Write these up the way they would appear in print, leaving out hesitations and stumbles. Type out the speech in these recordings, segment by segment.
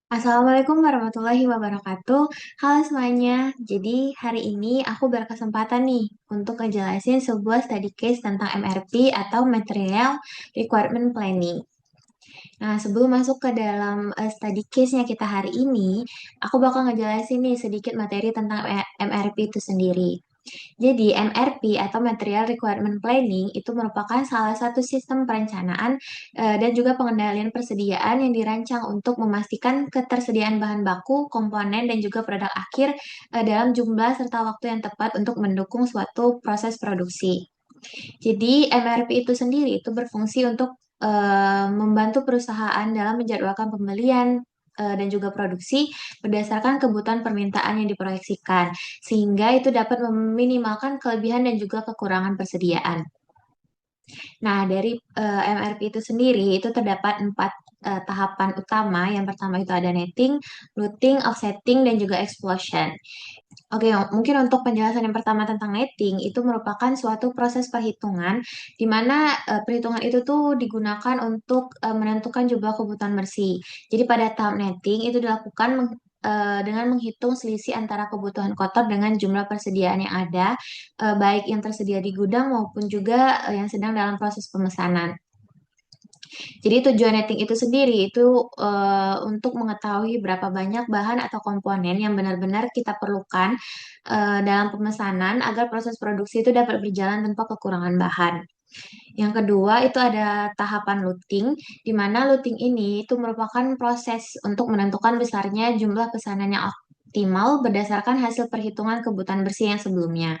Assalamualaikum warahmatullahi wabarakatuh. Halo semuanya. Jadi hari ini aku berkesempatan nih untuk ngejelasin sebuah study case tentang MRP atau Material Requirement Planning. Nah, sebelum masuk ke dalam study case-nya kita hari ini, aku bakal ngejelasin nih sedikit materi tentang MRP itu sendiri. Jadi, MRP atau Material Requirement Planning itu merupakan salah satu sistem perencanaan dan juga pengendalian persediaan yang dirancang untuk memastikan ketersediaan bahan baku, komponen, dan juga produk akhir dalam jumlah serta waktu yang tepat untuk mendukung suatu proses produksi. Jadi, MRP itu sendiri itu berfungsi untuk membantu perusahaan dalam menjadwalkan pembelian dan juga produksi berdasarkan kebutuhan permintaan yang diproyeksikan, sehingga itu dapat meminimalkan kelebihan dan juga kekurangan persediaan. Nah, dari MRP itu sendiri itu terdapat empat tahapan utama. Yang pertama itu ada netting, looting, offsetting, dan juga explosion. Oke, mungkin untuk penjelasan yang pertama tentang netting, itu merupakan suatu proses perhitungan di mana perhitungan itu tuh digunakan untuk menentukan jumlah kebutuhan bersih. Jadi pada tahap netting itu dilakukan dengan menghitung selisih antara kebutuhan kotor dengan jumlah persediaan yang ada, baik yang tersedia di gudang maupun juga yang sedang dalam proses pemesanan. Jadi tujuan netting itu sendiri itu untuk mengetahui berapa banyak bahan atau komponen yang benar-benar kita perlukan dalam pemesanan agar proses produksi itu dapat berjalan tanpa kekurangan bahan. Yang kedua itu ada tahapan looting, di mana looting ini itu merupakan proses untuk menentukan besarnya jumlah pesanan yang optimal berdasarkan hasil perhitungan kebutuhan bersih yang sebelumnya.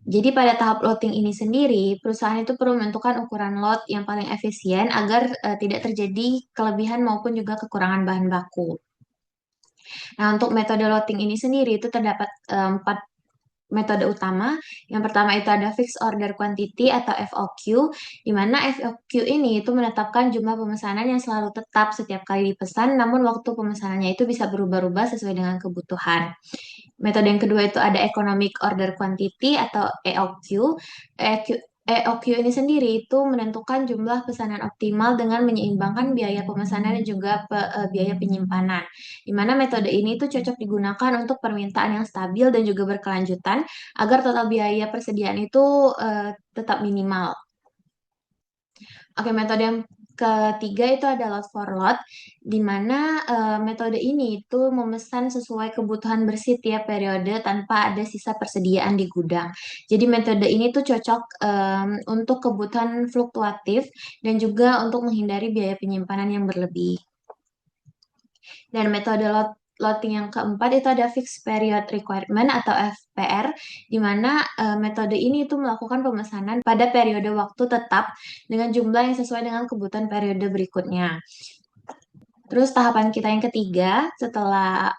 Jadi pada tahap loading ini sendiri, perusahaan itu perlu menentukan ukuran lot yang paling efisien agar tidak terjadi kelebihan maupun juga kekurangan bahan baku. Nah, untuk metode loading ini sendiri itu terdapat empat metode utama. Yang pertama itu ada Fixed Order Quantity atau FOQ, di mana FOQ ini itu menetapkan jumlah pemesanan yang selalu tetap setiap kali dipesan, namun waktu pemesanannya itu bisa berubah-ubah sesuai dengan kebutuhan. Metode yang kedua itu ada Economic Order Quantity atau EOQ. EOQ ini sendiri itu menentukan jumlah pesanan optimal dengan menyeimbangkan biaya pemesanan dan juga biaya penyimpanan. Di mana metode ini itu cocok digunakan untuk permintaan yang stabil dan juga berkelanjutan agar total biaya persediaan itu tetap minimal. Oke, metode yang ketiga itu ada lot for lot, di mana metode ini itu memesan sesuai kebutuhan bersih tiap periode tanpa ada sisa persediaan di gudang. Jadi metode ini tuh cocok untuk kebutuhan fluktuatif dan juga untuk menghindari biaya penyimpanan yang berlebih. Dan metode loading yang keempat itu ada fixed period requirement atau FPR, di mana metode ini itu melakukan pemesanan pada periode waktu tetap dengan jumlah yang sesuai dengan kebutuhan periode berikutnya. Terus tahapan kita yang ketiga setelah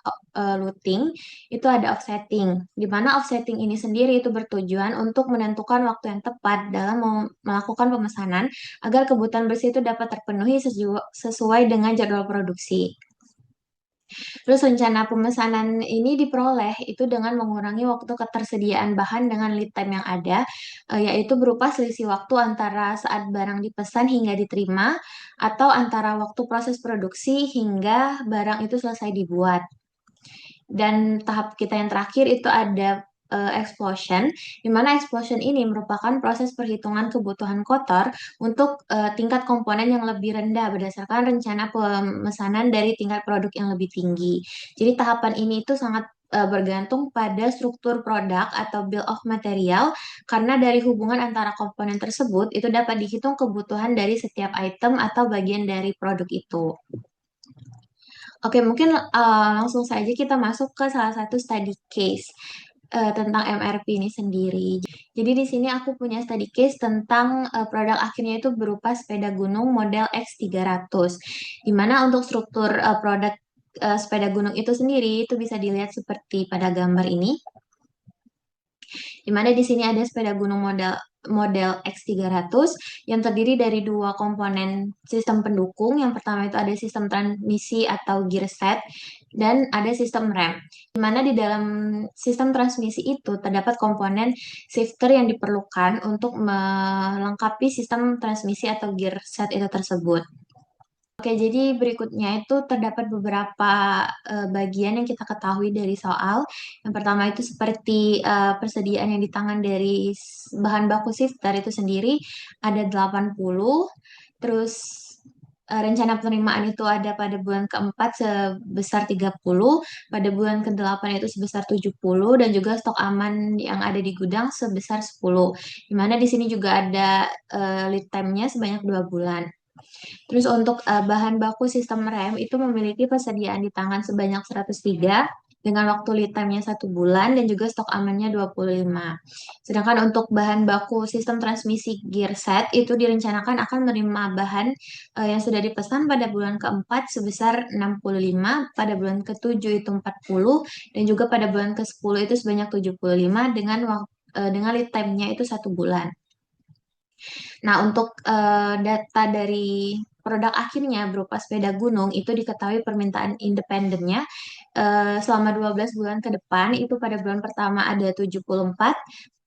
looting itu ada offsetting, di mana offsetting ini sendiri itu bertujuan untuk menentukan waktu yang tepat dalam melakukan pemesanan agar kebutuhan bersih itu dapat terpenuhi sesuai dengan jadwal produksi. Terus rencana pemesanan ini diperoleh itu dengan mengurangi waktu ketersediaan bahan dengan lead time yang ada, yaitu berupa selisih waktu antara saat barang dipesan hingga diterima atau antara waktu proses produksi hingga barang itu selesai dibuat. Dan tahap kita yang terakhir itu ada explosion, di mana explosion ini merupakan proses perhitungan kebutuhan kotor untuk tingkat komponen yang lebih rendah berdasarkan rencana pemesanan dari tingkat produk yang lebih tinggi. Jadi tahapan ini itu sangat bergantung pada struktur produk atau bill of material karena dari hubungan antara komponen tersebut itu dapat dihitung kebutuhan dari setiap item atau bagian dari produk itu. Oke, mungkin langsung saja kita masuk ke salah satu study case tentang MRP ini sendiri. Jadi di sini aku punya study case tentang produk akhirnya itu berupa sepeda gunung model X300. Di mana untuk struktur produk sepeda gunung itu sendiri itu bisa dilihat seperti pada gambar ini. Di mana di sini ada sepeda gunung model model X300 yang terdiri dari dua komponen sistem pendukung. Yang pertama itu ada sistem transmisi atau gear set dan ada sistem rem. Di mana di dalam sistem transmisi itu terdapat komponen shifter yang diperlukan untuk melengkapi sistem transmisi atau gear set itu tersebut. Oke, jadi berikutnya itu terdapat beberapa bagian yang kita ketahui dari soal. Yang pertama itu seperti persediaan yang di tangan dari bahan baku sifter itu sendiri ada 80. Terus rencana penerimaan itu ada pada bulan keempat sebesar 30, pada bulan ke-8 itu sebesar 70, dan juga stok aman yang ada di gudang sebesar 10. Dimana di sini juga ada lead time-nya sebanyak 2 bulan. Terus untuk bahan baku sistem rem itu memiliki persediaan di tangan sebanyak 103 dengan waktu lead time-nya 1 bulan dan juga stok amannya 25. Sedangkan untuk bahan baku sistem transmisi gearset itu direncanakan akan menerima bahan yang sudah dipesan pada bulan keempat sebesar 65, pada bulan ke-7 itu 40, dan juga pada bulan ke-10 itu sebanyak 75 dengan dengan lead time-nya itu 1 bulan. Nah, untuk data dari produk akhirnya berupa sepeda gunung itu diketahui permintaan independennya selama 12 bulan ke depan itu pada bulan pertama ada 74,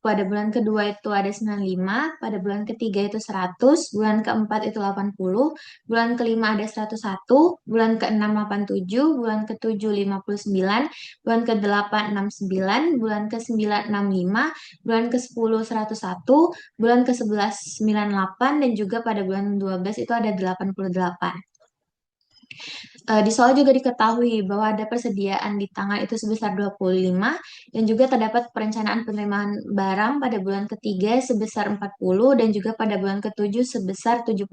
pada bulan kedua itu ada 95, pada bulan ketiga itu 100, bulan keempat itu 80, bulan kelima ada 101, bulan keenam 87, bulan ketujuh 59, bulan ke-8 69, bulan ke-9 65, bulan ke-10 101, bulan ke-11 98, dan juga pada bulan 12 itu ada 88. Di soal juga diketahui bahwa ada persediaan di tangan itu sebesar 25 dan juga terdapat perencanaan penerimaan barang pada bulan ketiga sebesar 40 dan juga pada bulan ketujuh sebesar 76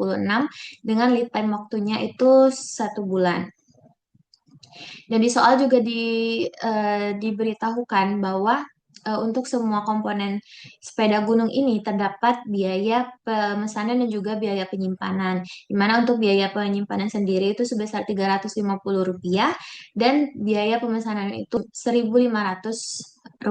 dengan lead time waktunya itu 1 bulan. Dan di soal juga diberitahukan bahwa untuk semua komponen sepeda gunung ini terdapat biaya pemesanan dan juga biaya penyimpanan. Di mana untuk biaya penyimpanan sendiri itu sebesar Rp350 dan biaya pemesanan itu Rp1.500.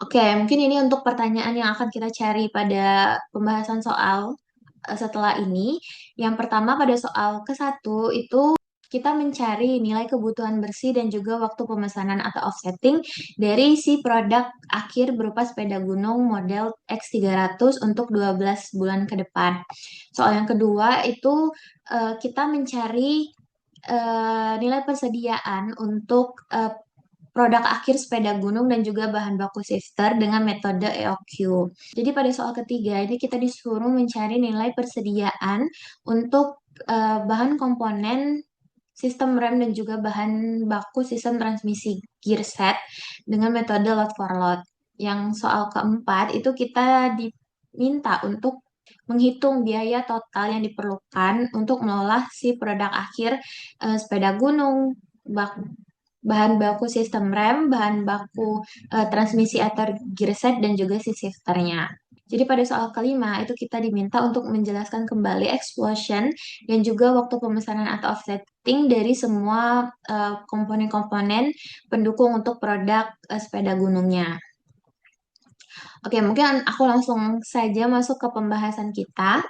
Oke, mungkin ini untuk pertanyaan yang akan kita cari pada pembahasan soal setelah ini. Yang pertama pada soal ke-1 itu kita mencari nilai kebutuhan bersih dan juga waktu pemesanan atau offsetting dari si produk akhir berupa sepeda gunung model X300 untuk 12 bulan ke depan. Soal yang kedua itu kita mencari nilai persediaan untuk produk akhir sepeda gunung dan juga bahan baku shifter dengan metode EOQ. Jadi pada soal ketiga ini kita disuruh mencari nilai persediaan untuk bahan komponen sistem rem dan juga bahan baku sistem transmisi gearset dengan metode lot for lot. Yang soal keempat itu kita diminta untuk menghitung biaya total yang diperlukan untuk mengolah si produk akhir sepeda gunung, bahan baku sistem rem, bahan baku transmisi atau gearset, dan juga si shifternya. Jadi pada soal kelima itu kita diminta untuk menjelaskan kembali explosion dan juga waktu pemesanan atau offsetting dari semua komponen-komponen pendukung untuk produk sepeda gunungnya. Oke, mungkin aku langsung saja masuk ke pembahasan kita.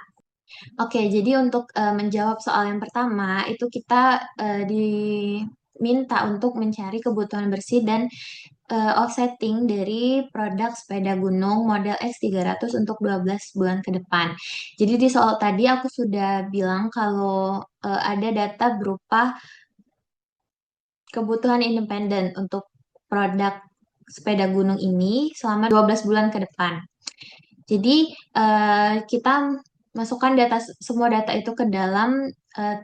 Oke, jadi untuk menjawab soal yang pertama, itu kita diminta untuk mencari kebutuhan bersih dan offsetting dari produk sepeda gunung model X300 untuk 12 bulan ke depan. Jadi di soal tadi aku sudah bilang kalau ada data berupa kebutuhan independen untuk produk sepeda gunung ini selama 12 bulan ke depan. Jadi kita masukkan semua data itu ke dalam eh,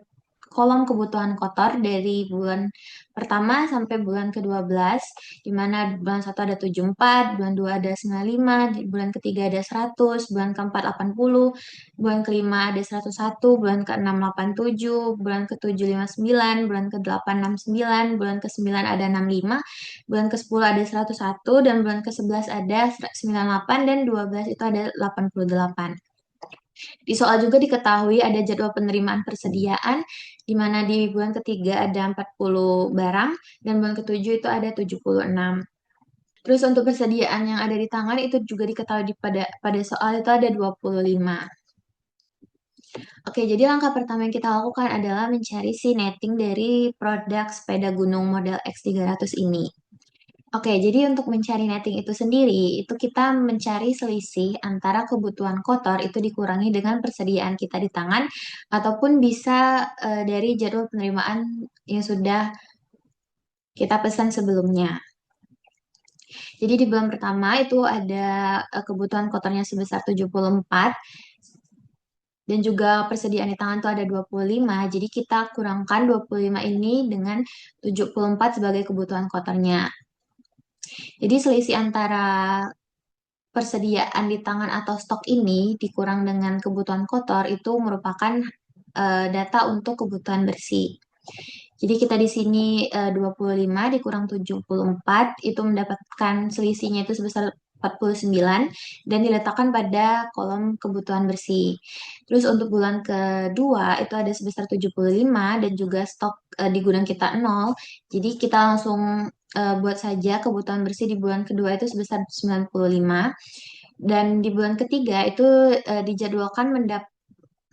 kolom kebutuhan kotor dari bulan pertama sampai bulan ke-12, di mana bulan 1 ada 74, bulan 2 ada 95, di bulan ketiga ada 100, bulan keempat 80, bulan kelima ada 101, bulan ke-6 87, bulan ke-7 59, bulan ke-8 69, bulan ke-9 ada 65, bulan ke-10 ada 101, dan bulan ke-11 ada 98, dan 12 itu ada 88. Di soal juga diketahui ada jadwal penerimaan persediaan, di mana di bulan ketiga ada 40 barang, dan bulan ketujuh itu ada 76. Terus untuk persediaan yang ada di tangan itu juga diketahui pada soal itu ada 25. Oke, jadi langkah pertama yang kita lakukan adalah mencari si netting dari produk sepeda gunung model X300 ini. Oke, jadi untuk mencari netting itu sendiri, itu kita mencari selisih antara kebutuhan kotor itu dikurangi dengan persediaan kita di tangan, ataupun bisa dari jadwal penerimaan yang sudah kita pesan sebelumnya. Jadi di bulan pertama itu ada kebutuhan kotornya sebesar 74 dan juga persediaan di tangan itu ada 25. Jadi kita kurangkan 25 ini dengan 74 sebagai kebutuhan kotornya. Jadi selisih antara persediaan di tangan atau stok ini dikurang dengan kebutuhan kotor itu merupakan data untuk kebutuhan bersih. Jadi kita di sini 25 dikurang 74 itu mendapatkan selisihnya itu sebesar 49 dan diletakkan pada kolom kebutuhan bersih. Terus untuk bulan kedua itu ada sebesar 75 dan juga stok di gudang kita nol. Jadi kita langsung buat saja kebutuhan bersih di bulan kedua itu sebesar 95 dan di bulan ketiga itu dijadwalkan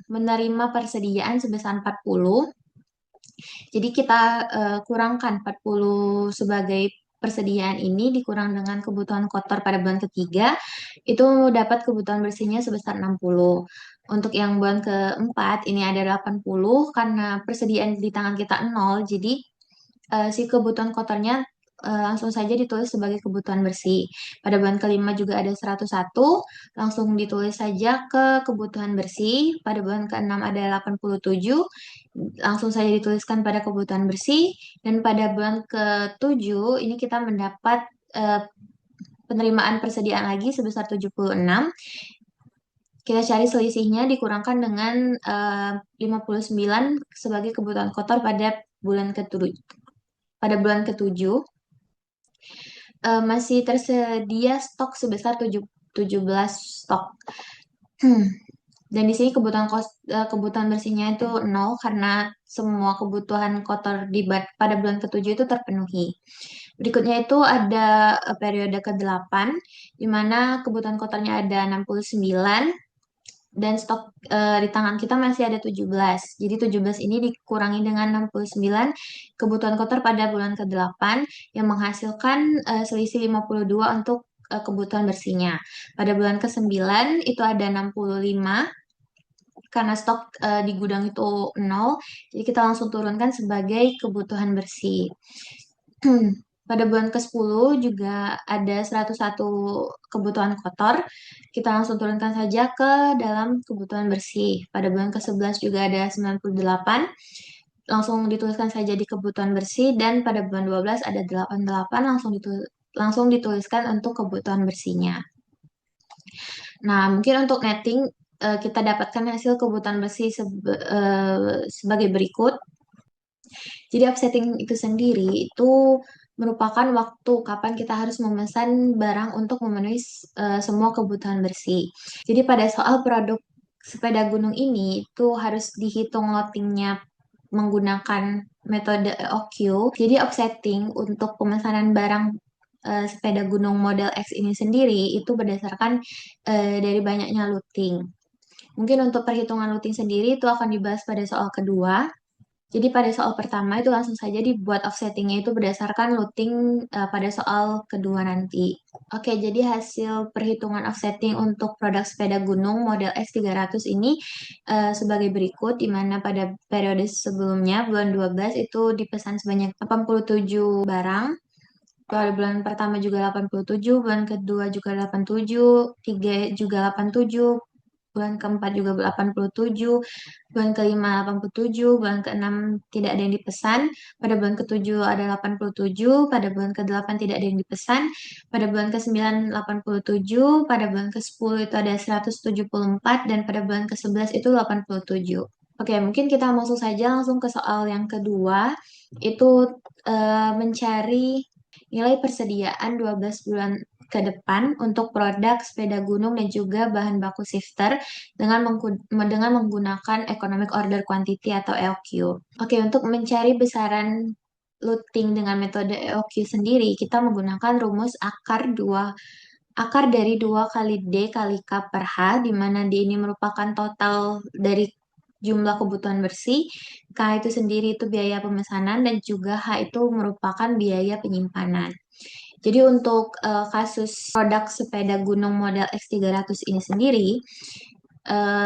menerima persediaan sebesar 40. Jadi kita kurangkan 40 sebagai persediaan ini dikurang dengan kebutuhan kotor pada bulan ketiga, itu dapat kebutuhan bersihnya sebesar 60. Untuk yang bulan keempat ini ada 80 karena persediaan di tangan kita nol, jadi si kebutuhan kotornya langsung saja ditulis sebagai kebutuhan bersih. Pada bulan kelima juga ada 101, langsung ditulis saja ke kebutuhan bersih. Pada bulan keenam ada 87, langsung saja dituliskan pada kebutuhan bersih. Dan pada bulan ketujuh ini kita mendapat eh, penerimaan persediaan lagi sebesar 76. Kita cari selisihnya dikurangkan dengan 59 sebagai kebutuhan kotor bulan ketujuh. Pada bulan ketujuh masih tersedia stok sebesar 17 stok. Dan di sini kebutuhan bersihnya itu nol karena semua kebutuhan kotor pada bulan ketujuh itu terpenuhi. Berikutnya itu ada periode ke-8, di mana kebutuhan kotornya ada 69 dan stok di tangan kita masih ada 17. Jadi 17 ini dikurangi dengan 69 kebutuhan kotor pada bulan ke-8 yang menghasilkan selisih 52 untuk kebutuhan bersihnya. Pada bulan ke-9 itu ada 65 karena stok di gudang itu nol, jadi kita langsung turunkan sebagai kebutuhan bersih. Pada bulan ke-10 juga ada 101 kebutuhan kotor. Kita langsung turunkan saja ke dalam kebutuhan bersih. Pada bulan ke-11 juga ada 98. Langsung dituliskan saja di kebutuhan bersih. Dan pada bulan 12 ada 88. Langsung dituliskan untuk kebutuhan bersihnya. Nah, mungkin untuk netting kita dapatkan hasil kebutuhan bersih sebagai berikut. Jadi offsetting itu sendiri itu merupakan waktu kapan kita harus memesan barang untuk memenuhi semua kebutuhan bersih. Jadi pada soal produk sepeda gunung ini itu harus dihitung loadingnya menggunakan metode EOQ. Jadi offsetting untuk pemesanan barang sepeda gunung model X ini sendiri itu berdasarkan dari banyaknya looting. Mungkin untuk perhitungan looting sendiri itu akan dibahas pada soal kedua. Jadi pada soal pertama itu langsung saja dibuat offsettingnya itu berdasarkan looting pada soal kedua nanti. Oke, jadi hasil perhitungan offsetting untuk produk sepeda gunung model X300 ini sebagai berikut, di mana pada periode sebelumnya, bulan 12 itu dipesan sebanyak 87 barang. Pada bulan pertama juga 87, bulan kedua juga 87, tiga juga 87, bulan keempat juga 87, bulan kelima 87, bulan keenam tidak ada yang dipesan, pada bulan ketujuh ada 87, pada bulan ke-8 tidak ada yang dipesan, pada bulan ke-9 87, pada bulan ke-10 itu ada 174, dan pada bulan ke-11 itu 87. Oke, mungkin kita langsung ke soal yang kedua, itu mencari nilai persediaan 12 bulan ke depan untuk produk sepeda gunung dan juga bahan baku shifter dengan menggunakan Economic Order Quantity atau EOQ. Oke, untuk mencari besaran looting dengan metode EOQ sendiri, kita menggunakan rumus akar dari 2 kali D kali K per H, di mana D ini merupakan total dari jumlah kebutuhan bersih, K itu sendiri itu biaya pemesanan, dan juga H itu merupakan biaya penyimpanan. Jadi untuk kasus produk sepeda gunung model X300 ini sendiri,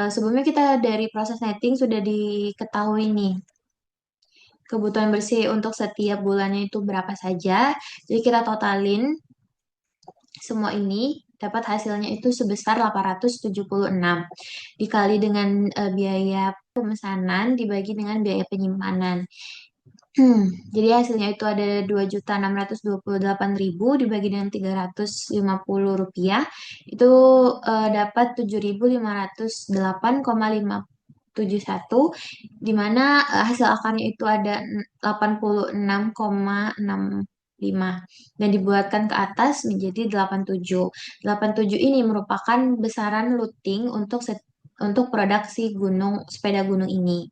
sebelumnya kita dari proses netting sudah diketahui nih kebutuhan bersih untuk setiap bulannya itu berapa saja. Jadi kita totalin semua ini dapat hasilnya itu sebesar 876 dikali dengan biaya pemesanan dibagi dengan biaya penyimpanan. Jadi hasilnya itu ada 2.628.000 dibagi dengan 350 rupiah. Itu dapat 7.508,571 di mana hasil akarnya itu ada 86,65 dan dibuatkan ke atas menjadi 87. 87 ini merupakan besaran looting untuk produksi sepeda gunung ini.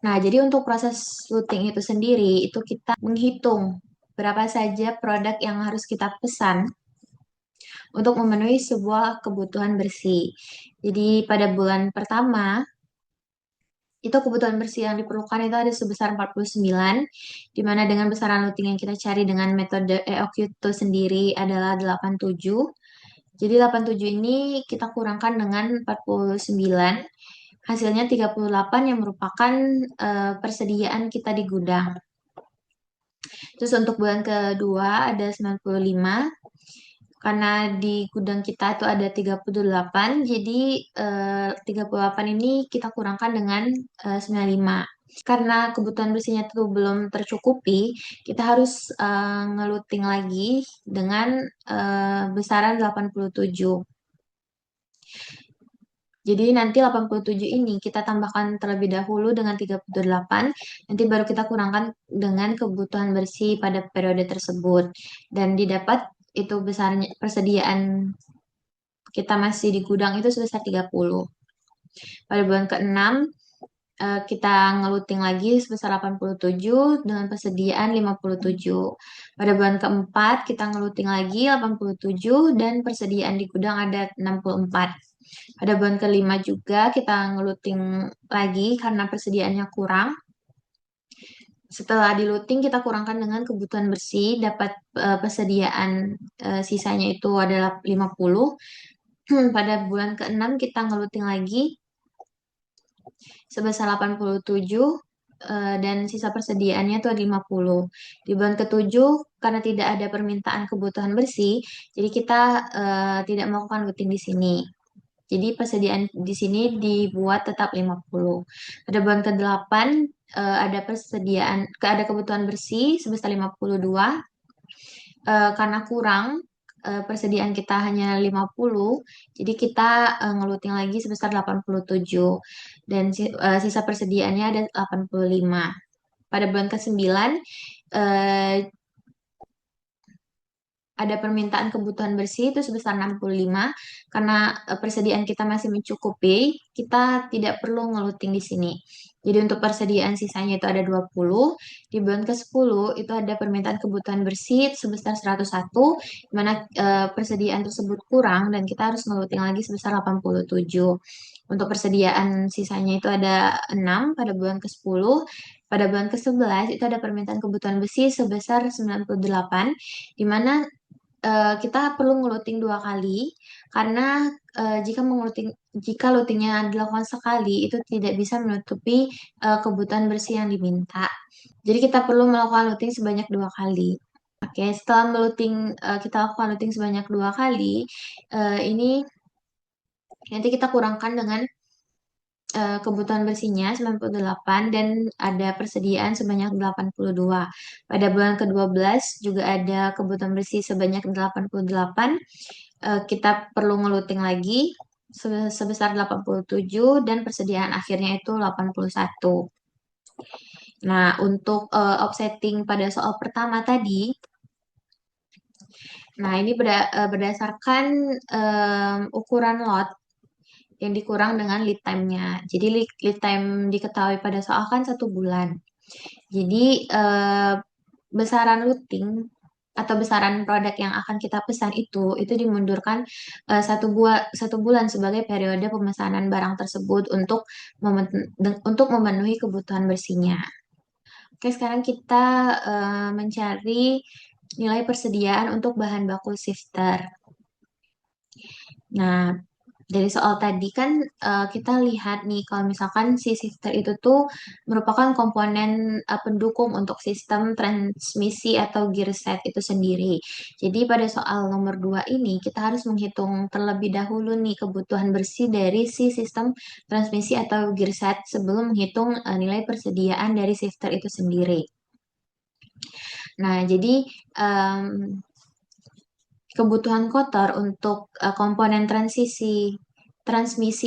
Nah, jadi untuk proses looting itu sendiri, itu kita menghitung berapa saja produk yang harus kita pesan untuk memenuhi sebuah kebutuhan bersih. Jadi pada bulan pertama, itu kebutuhan bersih yang diperlukan itu ada sebesar 49, di mana dengan besaran looting yang kita cari dengan metode EOQ itu sendiri adalah 87. Jadi 87 ini kita kurangkan dengan 49, hasilnya 38 yang merupakan persediaan kita di gudang. Terus untuk bulan kedua ada 95, karena di gudang kita itu ada 38, jadi 38 ini kita kurangkan dengan 95. Karena kebutuhan bersihnya itu belum tercukupi, kita harus ngeluting lagi dengan besaran 87. Jadi nanti 87 ini kita tambahkan terlebih dahulu dengan 38, nanti baru kita kurangkan dengan kebutuhan bersih pada periode tersebut. Dan didapat itu besarnya persediaan kita masih di gudang itu sebesar 30. Pada bulan ke-6 kita ngeluting lagi sebesar 87 dengan persediaan 57. Pada bulan keempat kita ngeluting lagi 87 dan persediaan di gudang ada 64. Pada bulan kelima juga kita ngeluting lagi karena persediaannya kurang. Setelah diluting kita kurangkan dengan kebutuhan bersih, dapat persediaan sisanya itu adalah 50. Pada bulan ke-6 kita ngeluting lagi sebesar 87 dan sisa persediaannya itu ada 50. Di bulan ke-7 karena tidak ada permintaan kebutuhan bersih, jadi kita tidak melakukan looting di sini. Jadi persediaan di sini dibuat tetap 50. Pada bulan ke-8 ada kebutuhan bersih sebesar 52. Karena kurang persediaan kita hanya 50, jadi kita ngeluting lagi sebesar 87 dan sisa persediaannya ada 85. Pada bulan ke-9 eh, ada permintaan kebutuhan bersih itu sebesar 65 karena persediaan kita masih mencukupi, kita tidak perlu ngeluting di sini. Jadi untuk persediaan sisanya itu ada 20. Di bulan ke-10 itu ada permintaan kebutuhan bersih sebesar 101 di mana persediaan tersebut kurang dan kita harus ngeluting lagi sebesar 87. Untuk persediaan sisanya itu ada 6 pada bulan ke-10. Pada bulan ke-11 itu ada permintaan kebutuhan besi sebesar 98 di mana kita perlu ngeluting 2 kali karena jika lootingnya dilakukan sekali itu tidak bisa menutupi kebutuhan bersih yang diminta. Jadi kita perlu melakukan looting sebanyak 2 kali. Oke, setelah kita lakukan looting sebanyak 2 kali, ini nanti kita kurangkan dengan kebutuhan bersihnya 98 dan ada persediaan sebanyak 82. Pada bulan ke-12 juga ada kebutuhan bersih sebanyak 88. Kita perlu ngeluting lagi sebesar 87 dan persediaan akhirnya itu 81. Nah, untuk offsetting pada soal pertama tadi, nah ini berdasarkan ukuran lot yang dikurang dengan lead time-nya. Jadi lead time diketahui pada soal kan 1 bulan. Jadi besaran looting atau besaran produk yang akan kita pesan itu dimundurkan 1 bulan sebagai periode pemesanan barang tersebut untuk memenuhi kebutuhan bersihnya. Oke, sekarang kita mencari nilai persediaan untuk bahan baku shifter. Nah, dari soal tadi kan kita lihat nih kalau misalkan si shifter itu tuh merupakan komponen pendukung untuk sistem transmisi atau gearset itu sendiri. Jadi pada soal nomor 2 ini kita harus menghitung terlebih dahulu nih kebutuhan bersih dari si sistem transmisi atau gearset sebelum menghitung nilai persediaan dari shifter itu sendiri. Nah, jadi em, kebutuhan kotor untuk komponen transmisi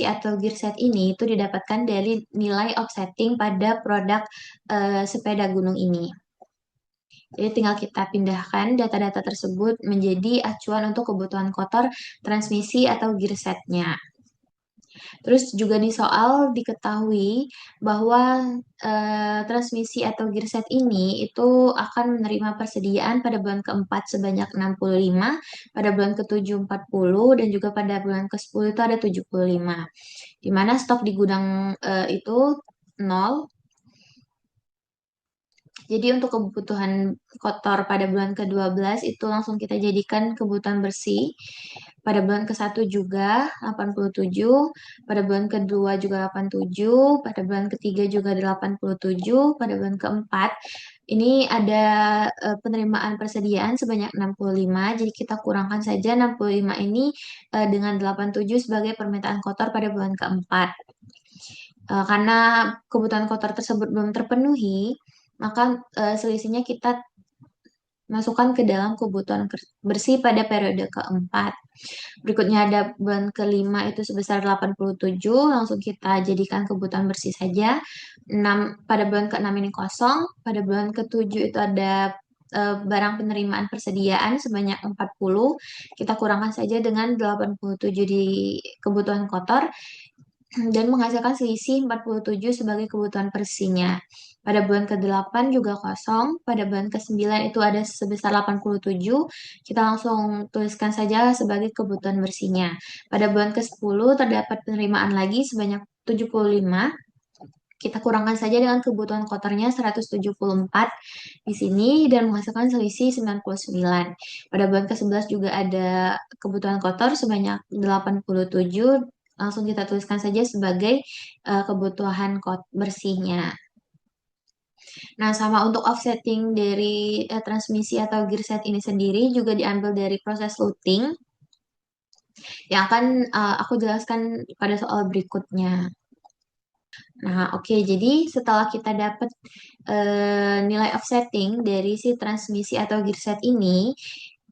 atau gearset ini itu didapatkan dari nilai offsetting pada produk sepeda gunung ini. Jadi tinggal kita pindahkan data-data tersebut menjadi acuan untuk kebutuhan kotor transmisi atau gearsetnya. Terus juga di soal diketahui bahwa transmisi atau gearset ini itu akan menerima persediaan pada bulan keempat sebanyak 65, pada bulan ke-7 40, dan juga pada bulan ke-10 itu ada 75. Di mana stok di gudang itu nol. Jadi untuk kebutuhan kotor pada bulan ke-12 itu langsung kita jadikan kebutuhan bersih. Pada bulan ke-1 juga 87, pada bulan kedua juga 87, pada bulan ketiga juga 87, pada bulan keempat ini ada penerimaan persediaan sebanyak 65, jadi kita kurangkan saja 65 ini dengan 87 sebagai permintaan kotor pada bulan keempat. Karena kebutuhan kotor tersebut belum terpenuhi, maka selisihnya kita masukkan ke dalam kebutuhan bersih pada periode keempat. Berikutnya ada bulan kelima itu sebesar 87, langsung kita jadikan kebutuhan bersih saja. 6, pada bulan ke-6 ini kosong, pada bulan ke-7 itu ada barang penerimaan persediaan sebanyak 40, kita kurangkan saja dengan 87 di kebutuhan kotor dan menghasilkan selisih 47 sebagai kebutuhan bersihnya. Pada bulan ke-8 juga kosong, pada bulan ke-9 itu ada sebesar 87, kita langsung tuliskan saja sebagai kebutuhan bersihnya. Pada bulan ke-10 terdapat penerimaan lagi sebanyak 75, kita kurangkan saja dengan kebutuhan kotornya 174 di sini dan menghasilkan selisih 99. Pada bulan ke-11 juga ada kebutuhan kotor sebanyak 87, langsung kita tuliskan saja sebagai kebutuhan bersihnya. Nah, sama untuk offsetting dari transmisi atau gearset ini sendiri juga diambil dari proses looting yang akan aku jelaskan pada soal berikutnya. Nah, oke, jadi setelah kita dapat nilai offsetting dari si transmisi atau gearset ini,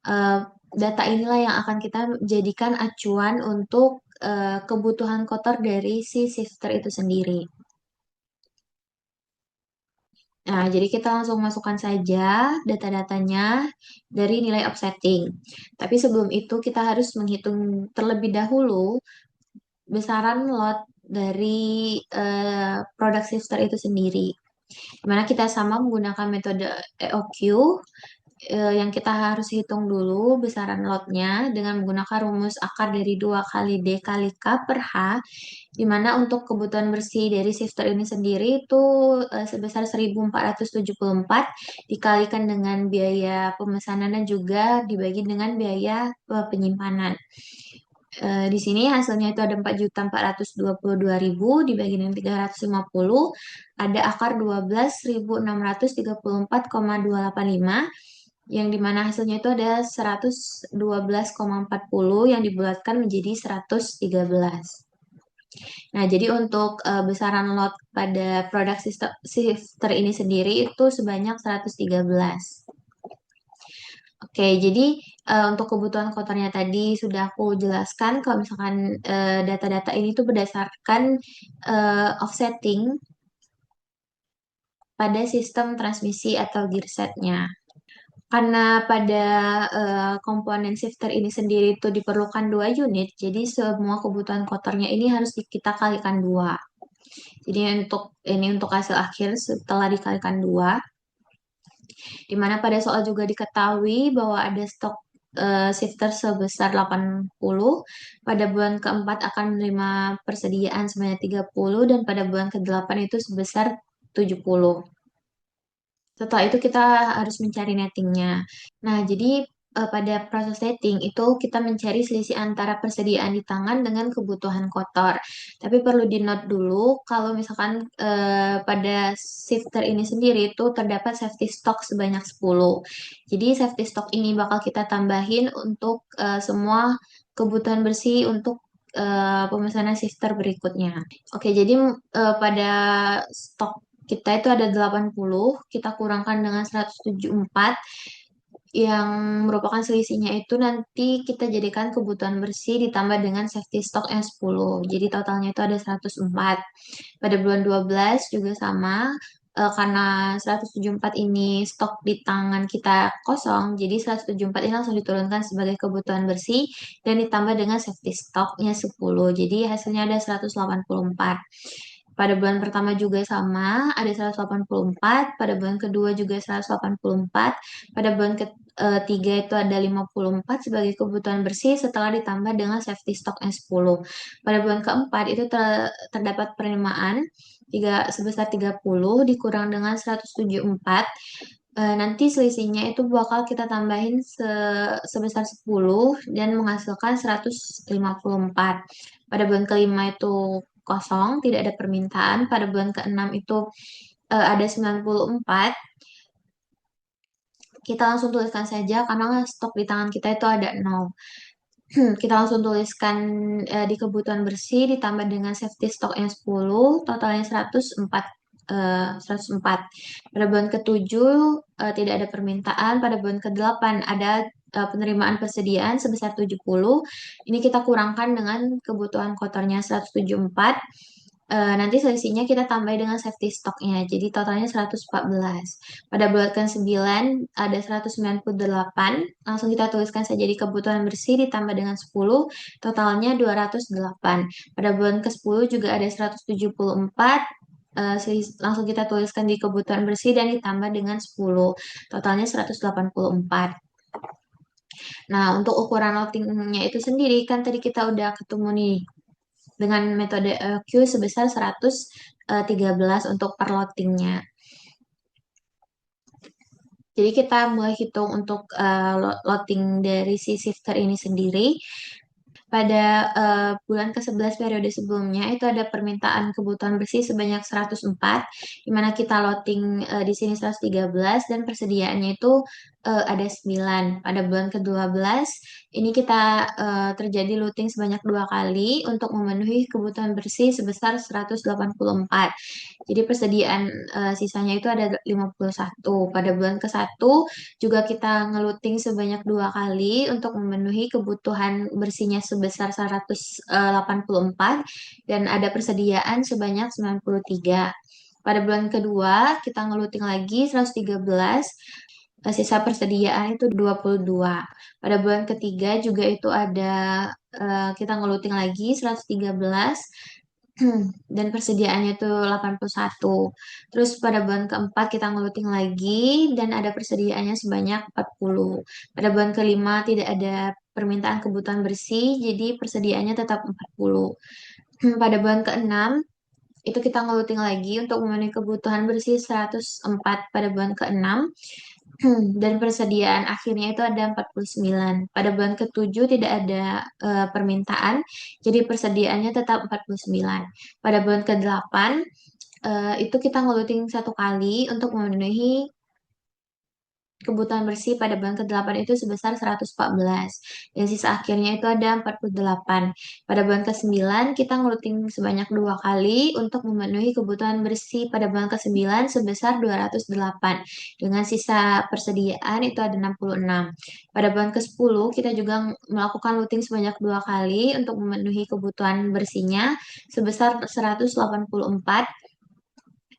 eh, data inilah yang akan kita jadikan acuan untuk kebutuhan kotor dari si shifter itu sendiri. Nah, jadi kita langsung masukkan saja data-datanya dari nilai offsetting. Tapi sebelum itu kita harus menghitung terlebih dahulu besaran lot dari produk shifter itu sendiri. Dimana kita sama menggunakan metode EOQ yang kita harus hitung dulu besaran lotnya dengan menggunakan rumus akar dari 2 kali D kali K per H, di mana untuk kebutuhan bersih dari shifter ini sendiri itu sebesar 1474 dikalikan dengan biaya pemesanan dan juga dibagi dengan biaya penyimpanan. Di sini hasilnya itu ada 4.422.000 dibagi dengan 350, ada akar 12.634,285 yang dimana hasilnya itu ada 112,40 yang dibulatkan menjadi 113. Nah, jadi untuk besaran lot pada produk shifter ini sendiri itu sebanyak 113. Oke, jadi untuk kebutuhan kotornya tadi sudah aku jelaskan kalau misalkan data-data ini tuh berdasarkan offsetting pada sistem transmisi atau gearsetnya. Karena pada komponen shifter ini sendiri itu diperlukan 2 unit, jadi semua kebutuhan kotornya ini harus kita kalikan 2. Jadi untuk hasil akhir setelah dikalikan 2, di mana pada soal juga diketahui bahwa ada stok shifter sebesar 80, pada bulan keempat akan menerima persediaan sebanyak 30, dan pada bulan ke-8 itu sebesar 70. Setelah itu kita harus mencari nettingnya. Nah, jadi pada proses netting itu kita mencari selisih antara persediaan di tangan dengan kebutuhan kotor. Tapi perlu di-note dulu kalau misalkan pada shifter ini sendiri itu terdapat safety stock sebanyak 10. Jadi safety stock ini bakal kita tambahin untuk semua kebutuhan bersih untuk pemesanan shifter berikutnya. Oke, jadi pada stok kita itu ada 80, kita kurangkan dengan 174 yang merupakan selisihnya itu nanti kita jadikan kebutuhan bersih ditambah dengan safety stock yang 10. Jadi totalnya itu ada 104. Pada bulan 12 juga sama, karena 174 ini stok di tangan kita kosong, jadi 174 ini langsung diturunkan sebagai kebutuhan bersih dan ditambah dengan safety stocknya 10. Jadi hasilnya ada 184. Pada bulan pertama juga sama, ada 184. Pada bulan kedua juga 184. Pada bulan ketiga itu ada 54 sebagai kebutuhan bersih setelah ditambah dengan safety stock yang 10. Pada bulan keempat itu terdapat penerimaan sebesar 30 dikurang dengan 174. Nanti selisihnya itu bakal kita tambahin sebesar 10 dan menghasilkan 154. Pada bulan kelima itu kosong, tidak ada permintaan. Pada bulan keenam itu ada 94. Kita langsung tuliskan saja karena stok di tangan kita itu ada 0. Kita langsung tuliskan di kebutuhan bersih ditambah dengan safety stock yang 10, totalnya 104. 104. Pada bulan ke-7 tidak ada permintaan. Pada bulan ke-8 ada penerimaan persediaan sebesar 70. Ini kita kurangkan dengan kebutuhan kotornya 174. Nanti selisihnya kita tambah dengan safety stocknya. Jadi totalnya 114. Pada bulan ke-9 ada 198. Langsung kita tuliskan saja di kebutuhan bersih ditambah dengan 10. Totalnya 208. Pada bulan ke-10 juga ada 174. Langsung kita tuliskan di kebutuhan bersih dan ditambah dengan 10. Totalnya 184. Nah, untuk ukuran loadingnya itu sendiri kan tadi kita udah ketemu nih dengan metode Q sebesar 113 untuk per loadingnya. Jadi kita mulai hitung untuk loading dari si shifter ini sendiri. Pada bulan ke-11 periode sebelumnya itu ada permintaan kebutuhan bersih sebanyak 104, di mana kita loading di sini 113 dan persediaannya itu ada 9. Pada bulan ke-12 ini kita terjadi loading sebanyak 2 kali untuk memenuhi kebutuhan bersih sebesar 184. Jadi persediaan sisanya itu ada 51. Pada bulan ke-1 juga kita ngeluting sebanyak 2 kali untuk memenuhi kebutuhan bersihnya sebesar 184 dan ada persediaan sebanyak 93. Pada bulan kedua kita ngeluting lagi 113, sisa persediaan itu 22. Pada bulan ketiga juga itu ada kita ngeluting lagi 113 dan persediaannya itu 81. Terus pada bulan keempat kita ngeluting lagi dan ada persediaannya sebanyak 40. Pada bulan kelima tidak ada permintaan kebutuhan bersih, jadi persediaannya tetap 40. Pada bulan keenam itu kita ngeluting lagi untuk memenuhi kebutuhan bersih 104 pada bulan keenam. Dan persediaan akhirnya itu ada 49. Pada bulan ke-7 tidak ada permintaan, jadi persediaannya tetap 49. Pada bulan ke-8 itu kita ngeluting 1 kali untuk memenuhi kebutuhan bersih pada bulan ke-8 itu sebesar 114. Dan sisa akhirnya itu ada 48. Pada bulan ke-9 kita ngeluting sebanyak 2 kali untuk memenuhi kebutuhan bersih pada bulan ke-9 sebesar 208. Dengan sisa persediaan itu ada 66. Pada bulan ke-10 kita juga melakukan looting sebanyak 2 kali untuk memenuhi kebutuhan bersihnya sebesar 184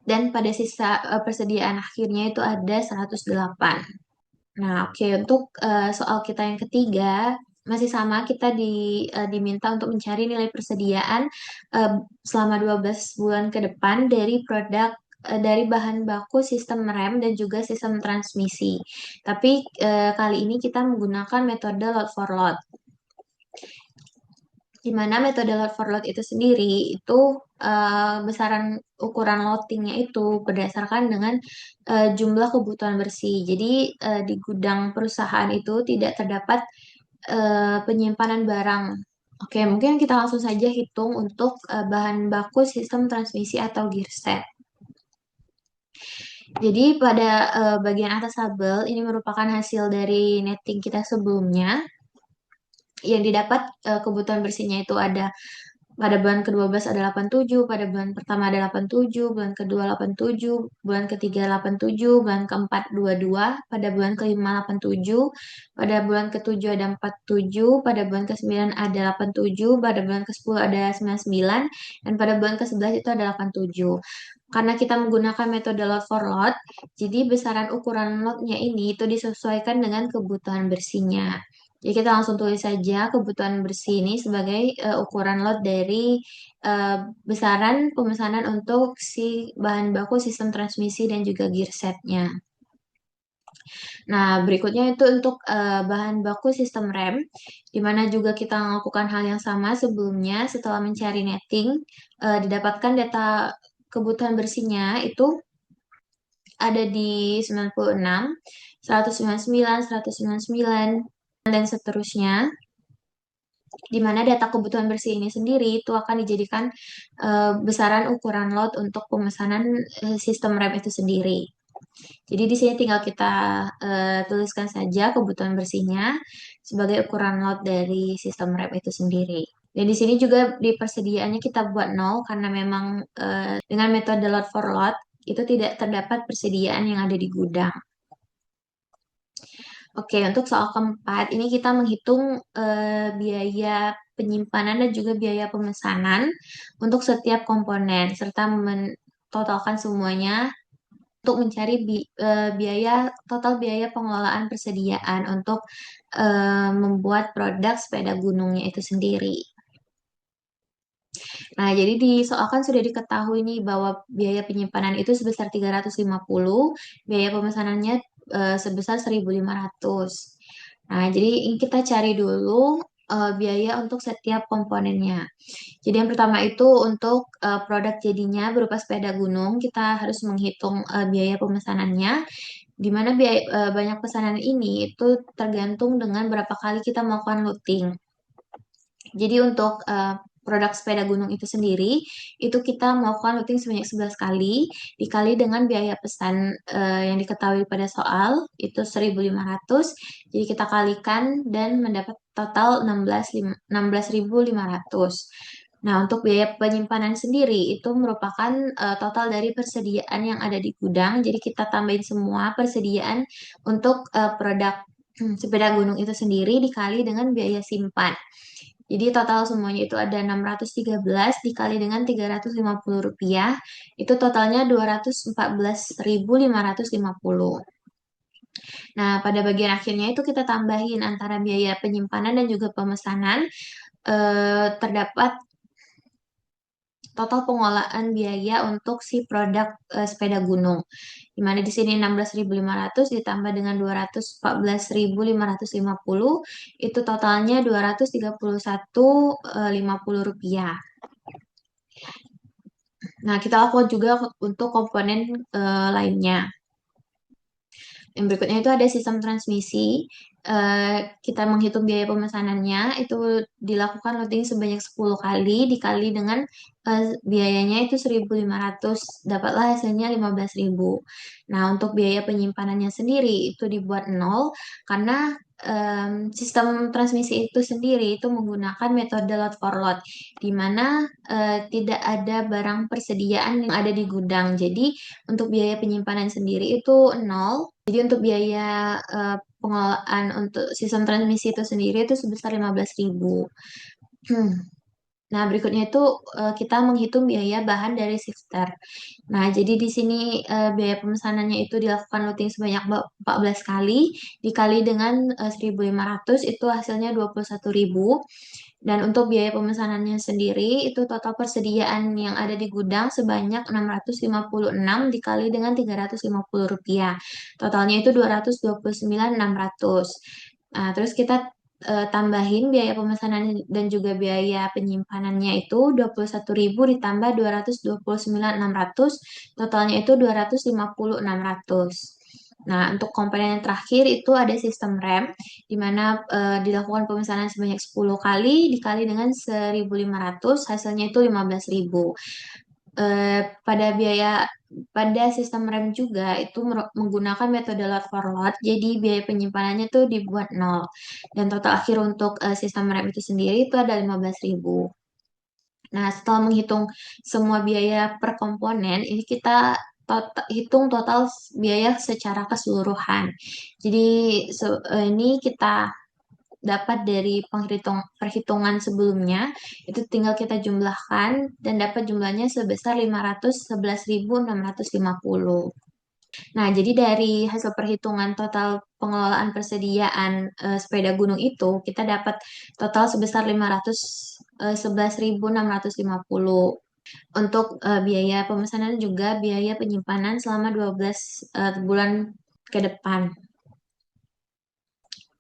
dan pada sisa persediaan akhirnya itu ada 108. Nah, oke, untuk soal kita yang ketiga masih sama, kita diminta untuk mencari nilai persediaan eh, selama 12 bulan ke depan dari produk dari bahan baku sistem rem dan juga sistem transmisi. Tapi kali ini kita menggunakan metode load for load. Di mana metode load for load itu sendiri itu besaran ukuran loadingnya itu berdasarkan dengan jumlah kebutuhan bersih. Jadi di gudang perusahaan itu tidak terdapat penyimpanan barang. Oke, mungkin kita langsung saja hitung untuk bahan baku sistem transmisi atau gearset. Jadi pada bagian atas tabel ini merupakan hasil dari netting kita sebelumnya. Yang didapat kebutuhan bersihnya itu ada pada bulan ke-12 ada 87, pada bulan pertama ada 87, bulan kedua 87, bulan ketiga 87, bulan keempat 22, pada bulan kelima 87, pada bulan ketujuh ada 47, pada bulan ke-9 ada 87, pada bulan ke-10 ada 99, dan pada bulan ke-11 itu ada 87. Karena kita menggunakan metode load for load, jadi besaran ukuran lotnya ini itu disesuaikan dengan kebutuhan bersihnya. Jadi kita langsung tulis saja kebutuhan bersih ini sebagai ukuran lot dari eh, besaran pemesanan untuk si bahan baku sistem transmisi dan juga gearsetnya. Nah, berikutnya itu untuk bahan baku sistem rem, di mana juga kita melakukan hal yang sama sebelumnya setelah mencari netting, didapatkan data kebutuhan bersihnya itu ada di 96, 199, 199, dan seterusnya, di mana data kebutuhan bersih ini sendiri itu akan dijadikan besaran ukuran lot untuk pemesanan sistem rem itu sendiri. Jadi di sini tinggal kita tuliskan saja kebutuhan bersihnya sebagai ukuran lot dari sistem rem itu sendiri. Dan di sini juga di persediaannya kita buat nol karena memang dengan metode lot for lot itu tidak terdapat persediaan yang ada di gudang. Oke, untuk soal keempat, ini kita menghitung biaya penyimpanan dan juga biaya pemesanan untuk setiap komponen, serta mentotalkan semuanya untuk mencari biaya total biaya pengelolaan persediaan untuk membuat produk sepeda gunungnya itu sendiri. Nah, jadi di soal kan sudah diketahui nih bahwa biaya penyimpanan itu sebesar 350, biaya pemesanannya sebesar 1.500. Nah, jadi ini kita cari dulu biaya untuk setiap komponennya. Jadi yang pertama itu untuk produk jadinya berupa sepeda gunung, kita harus menghitung biaya pemesanannya, di mana biaya banyak pesanan ini itu tergantung dengan berapa kali kita melakukan loading. Jadi untuk produk sepeda gunung itu sendiri, itu kita melakukan loading sebanyak 11 kali, dikali dengan biaya pesan yang diketahui pada soal, itu 1.500. Jadi kita kalikan dan mendapat total 16.500. Nah, untuk biaya penyimpanan sendiri itu merupakan total dari persediaan yang ada di gudang. Jadi kita tambahin semua persediaan untuk produk sepeda gunung itu sendiri dikali dengan biaya simpan. Jadi total semuanya itu ada 613 dikali dengan Rp350. Itu totalnya 214.550. Nah, pada bagian akhirnya itu kita tambahin antara biaya penyimpanan dan juga pemesanan. Terdapat total pengolahan biaya untuk si produk sepeda gunung. Di mana di sini 16.500 ditambah dengan 214.550 itu totalnya Rp231.50. Nah, kita lakukan juga untuk komponen lainnya. Yang berikutnya itu ada sistem transmisi. Kita menghitung biaya pemesanannya itu dilakukan loading sebanyak 10 kali dikali dengan biayanya itu 1.500, dapatlah hasilnya 15.000. Nah, untuk biaya penyimpanannya sendiri itu dibuat nol karena sistem transmisi itu sendiri itu menggunakan metode load for load, di mana tidak ada barang persediaan yang ada di gudang. Jadi untuk biaya penyimpanan sendiri itu nol. Jadi untuk biaya pengelolaan untuk sistem transmisi itu sendiri itu sebesar 15.000. Nah, berikutnya itu kita menghitung biaya bahan dari shifter. Nah, jadi di sini biaya pemesanannya itu dilakukan loading sebanyak 14 kali dikali dengan 1.500 itu hasilnya 21.000. Dan untuk biaya pemesanannya sendiri itu total persediaan yang ada di gudang sebanyak 656 dikali dengan Rp350. Totalnya itu 229.600. Nah, terus kita tambahin biaya pemesanan dan juga biaya penyimpanannya itu 21.000 ditambah 229.600, totalnya itu 256.600. Nah, untuk komponen yang terakhir itu ada sistem rem, di mana dilakukan pemesanan sebanyak 10 kali dikali dengan 1.500, hasilnya itu 15.000. Pada biaya pada sistem rem juga itu menggunakan metode lot for lot, jadi biaya penyimpanannya tuh dibuat nol. Dan total akhir untuk sistem rem itu sendiri itu ada 15.000. Nah, setelah menghitung semua biaya per komponen, ini kita hitung total biaya secara keseluruhan. Jadi ini kita dapat dari perhitungan sebelumnya, itu tinggal kita jumlahkan dan dapat jumlahnya sebesar 511.650. Nah, jadi dari hasil perhitungan total pengelolaan persediaan sepeda gunung itu, kita dapat total sebesar 511.650 untuk biaya pemesanan juga biaya penyimpanan selama 12 bulan ke depan.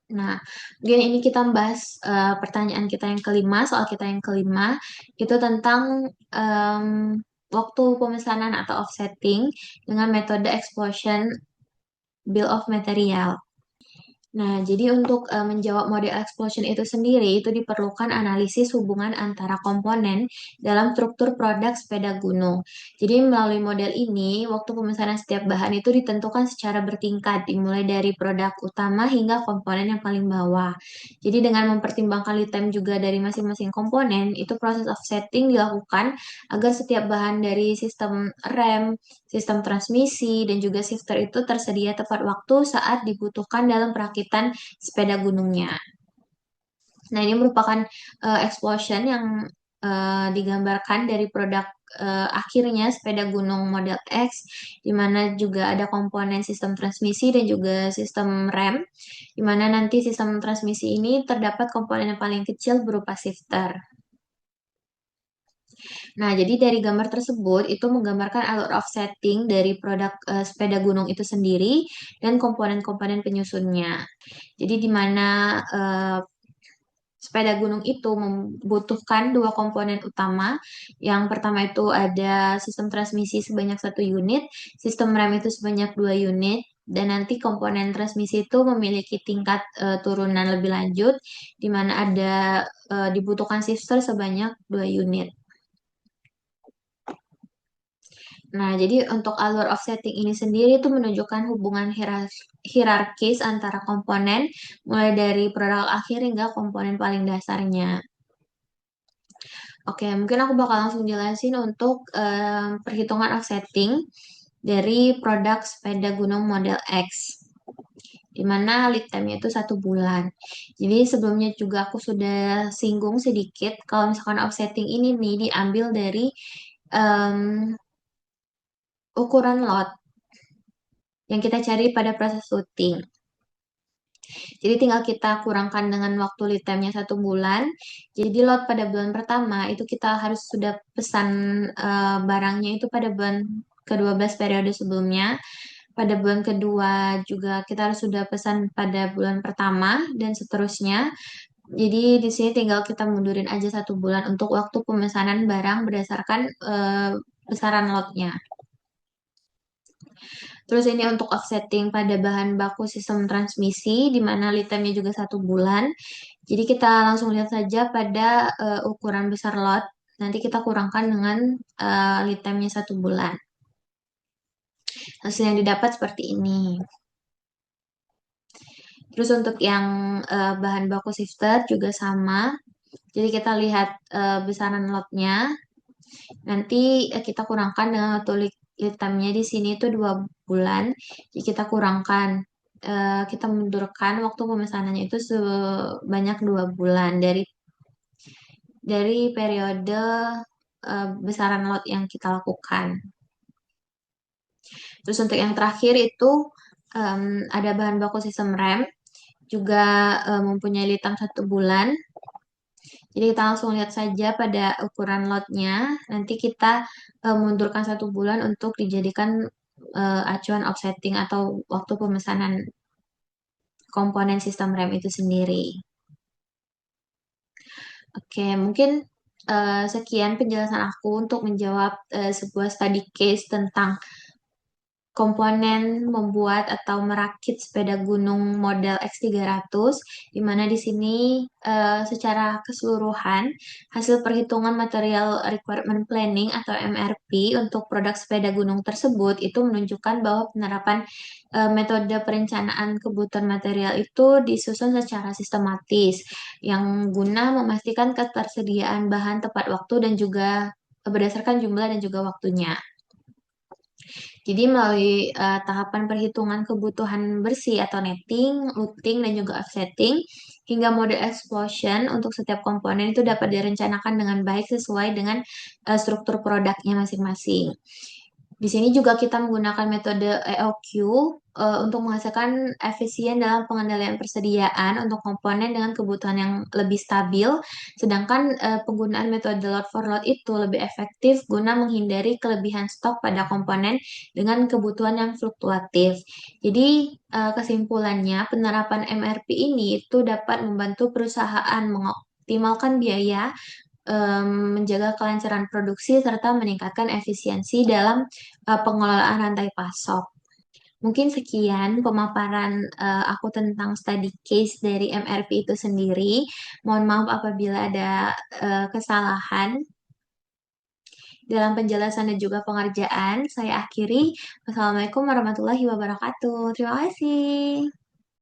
Nah, mungkin ini kita bahas pertanyaan kita yang kelima, soal kita yang kelima, itu tentang em, waktu pemesanan atau offsetting dengan metode explosion bill of material. Nah, jadi untuk menjawab model explosion itu sendiri, itu diperlukan analisis hubungan antara komponen dalam struktur produk sepeda gunung. Jadi melalui model ini, waktu pemesanan setiap bahan itu ditentukan secara bertingkat, dimulai dari produk utama hingga komponen yang paling bawah. Jadi dengan mempertimbangkan lead time juga dari masing-masing komponen, itu proses offsetting dilakukan agar setiap bahan dari sistem rem, sistem transmisi, dan juga shifter itu tersedia tepat waktu saat dibutuhkan dalam perakitan sepeda gunungnya. Nah, ini merupakan explosion yang digambarkan dari produk akhirnya sepeda gunung model X, di mana juga ada komponen sistem transmisi dan juga sistem rem, di mana nanti sistem transmisi ini terdapat komponen yang paling kecil berupa shifter. Nah, jadi dari gambar tersebut itu menggambarkan alur offsetting dari produk sepeda gunung itu sendiri dan komponen-komponen penyusunnya. Jadi di mana eh, sepeda gunung itu membutuhkan dua komponen utama. Yang pertama itu ada sistem transmisi sebanyak 1 unit, sistem rem itu sebanyak 2 unit, dan nanti komponen transmisi itu memiliki tingkat turunan lebih lanjut, di mana ada dibutuhkan shifter sebanyak 2 unit. Nah, jadi untuk alur offsetting ini sendiri itu menunjukkan hubungan hierarkis antara komponen, mulai dari produk akhir hingga komponen paling dasarnya. Oke, mungkin aku bakal langsung jelasin untuk perhitungan offsetting dari produk sepeda gunung model X, di mana lead time-nya itu 1 bulan. Jadi sebelumnya juga aku sudah singgung sedikit kalau misalkan offsetting ini nih diambil dari em, ukuran lot yang kita cari pada proses syuting. Jadi tinggal kita kurangkan dengan waktu lead time-nya 1 bulan. Jadi lot pada bulan pertama itu kita harus sudah pesan barangnya itu pada bulan ke-12 periode sebelumnya. Pada bulan kedua juga kita harus sudah pesan pada bulan pertama dan seterusnya. Jadi di sini tinggal kita mundurin aja 1 bulan untuk waktu pemesanan barang berdasarkan besaran lotnya. Terus ini untuk offsetting pada bahan baku sistem transmisi, di mana lead time-nya juga 1 bulan. Jadi kita langsung lihat saja pada ukuran besar lot. Nanti kita kurangkan dengan lead time-nya 1 bulan. Hasil yang didapat seperti ini. Terus untuk yang bahan baku shifter juga sama. Jadi kita lihat besaran lotnya. Nanti kita kurangkan dengan waktu lead time-nya di sini itu 2 bulan. Jadi kita kurangkan, kita mundurkan waktu pemesanannya itu sebanyak 2 bulan dari periode besaran lot yang kita lakukan. Terus untuk yang terakhir itu ada bahan baku sistem rem, juga mempunyai lead time 1 bulan. Jadi kita langsung lihat saja pada ukuran lotnya. Nanti kita mundurkan 1 bulan untuk dijadikan acuan offsetting atau waktu pemesanan komponen sistem rem itu sendiri. Oke, mungkin sekian penjelasan aku untuk menjawab sebuah study case tentang komponen membuat atau merakit sepeda gunung model X300, di mana di sini secara keseluruhan hasil perhitungan material requirement planning atau MRP untuk produk sepeda gunung tersebut itu menunjukkan bahwa penerapan metode perencanaan kebutuhan material itu disusun secara sistematis yang guna memastikan ketersediaan bahan tepat waktu dan juga berdasarkan jumlah dan juga waktunya. Jadi melalui tahapan perhitungan kebutuhan bersih atau netting, looting, dan juga offsetting, hingga mode explosion untuk setiap komponen itu dapat direncanakan dengan baik sesuai dengan struktur produknya masing-masing. Di sini juga kita menggunakan metode EOQ untuk menghasilkan efisien dalam pengendalian persediaan untuk komponen dengan kebutuhan yang lebih stabil, sedangkan penggunaan metode load for load itu lebih efektif guna menghindari kelebihan stok pada komponen dengan kebutuhan yang fluktuatif. Jadi kesimpulannya penerapan MRP ini itu dapat membantu perusahaan mengoptimalkan biaya, menjaga kelancaran produksi, serta meningkatkan efisiensi dalam pengelolaan rantai pasok. Mungkin sekian pemaparan aku tentang study case dari MRP itu sendiri. Mohon maaf apabila ada kesalahan dalam penjelasan dan juga pengerjaan. Saya akhiri. Wassalamualaikum warahmatullahi wabarakatuh. Terima kasih.